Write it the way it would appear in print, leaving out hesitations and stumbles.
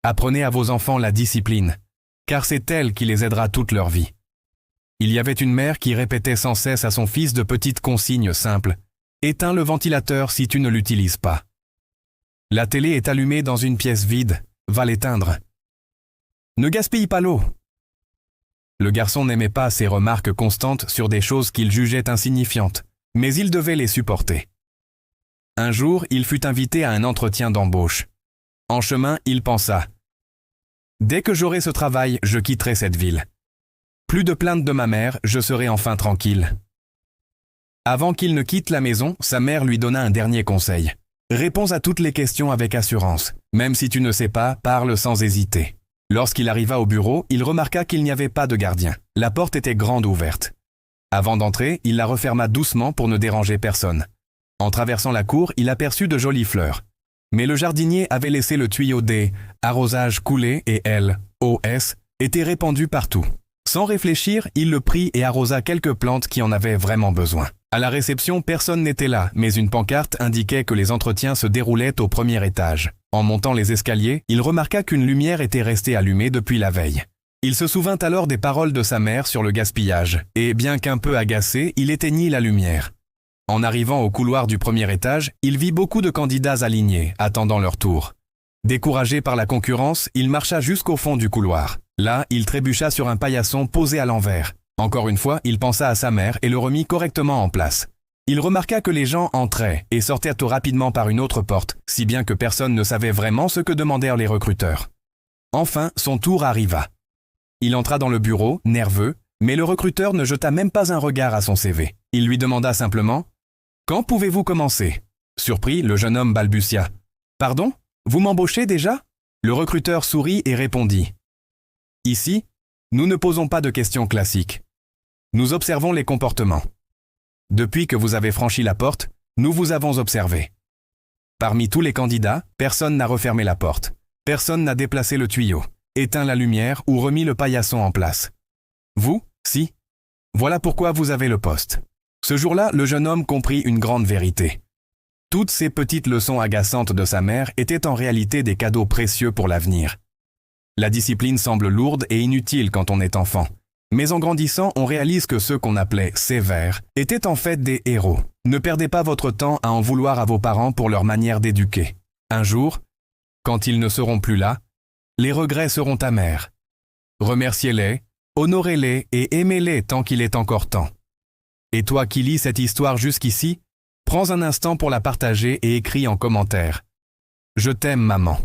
Apprenez à vos enfants la discipline, car c'est elle qui les aidera toute leur vie. Il y avait une mère qui répétait sans cesse à son fils de petites consignes simples. Éteins le ventilateur si tu ne l'utilises pas. La télé est allumée dans une pièce vide, va l'éteindre. Ne gaspille pas l'eau. Le garçon n'aimait pas ces remarques constantes sur des choses qu'il jugeait insignifiantes, mais il devait les supporter. Un jour, il fut invité à un entretien d'embauche. En chemin, il pensa « Dès que j'aurai ce travail, je quitterai cette ville. Plus de plaintes de ma mère, je serai enfin tranquille. » Avant qu'il ne quitte la maison, sa mère lui donna un dernier conseil. « Réponds à toutes les questions avec assurance. Même si tu ne sais pas, parle sans hésiter. » Lorsqu'il arriva au bureau, il remarqua qu'il n'y avait pas de gardien. La porte était grande ouverte. Avant d'entrer, il la referma doucement pour ne déranger personne. En traversant la cour, il aperçut de jolies fleurs. Mais le jardinier avait laissé le tuyau des arrosages couler et LOS était répandu partout. Sans réfléchir, il le prit et arrosa quelques plantes qui en avaient vraiment besoin. À la réception, personne n'était là, mais une pancarte indiquait que les entretiens se déroulaient au premier étage. En montant les escaliers, il remarqua qu'une lumière était restée allumée depuis la veille. Il se souvint alors des paroles de sa mère sur le gaspillage, et bien qu'un peu agacé, il éteignit la lumière. En arrivant au couloir du premier étage, il vit beaucoup de candidats alignés, attendant leur tour. Découragé par la concurrence, il marcha jusqu'au fond du couloir. Là, il trébucha sur un paillasson posé à l'envers. Encore une fois, il pensa à sa mère et le remit correctement en place. Il remarqua que les gens entraient et sortaient tout rapidement par une autre porte, si bien que personne ne savait vraiment ce que demandèrent les recruteurs. Enfin, son tour arriva. Il entra dans le bureau, nerveux, mais le recruteur ne jeta même pas un regard à son CV. Il lui demanda simplement « Quand pouvez-vous commencer ?» Surpris, le jeune homme balbutia « Pardon ? Vous m'embauchez déjà ?» Le recruteur sourit et répondit « Ici, nous ne posons pas de questions classiques. Nous observons les comportements. Depuis que vous avez franchi la porte, nous vous avons observé. Parmi tous les candidats, personne n'a refermé la porte. Personne n'a déplacé le tuyau, éteint la lumière ou remis le paillasson en place. Vous, si. Voilà pourquoi vous avez le poste. » Ce jour-là, le jeune homme comprit une grande vérité. Toutes ces petites leçons agaçantes de sa mère étaient en réalité des cadeaux précieux pour l'avenir. La discipline semble lourde et inutile quand on est enfant. Mais en grandissant, on réalise que ceux qu'on appelait sévères étaient en fait des héros. Ne perdez pas votre temps à en vouloir à vos parents pour leur manière d'éduquer. Un jour, quand ils ne seront plus là, les regrets seront amers. Remerciez-les, honorez-les et aimez-les tant qu'il est encore temps. Et toi qui lis cette histoire jusqu'ici, prends un instant pour la partager et écris en commentaire. Je t'aime, maman.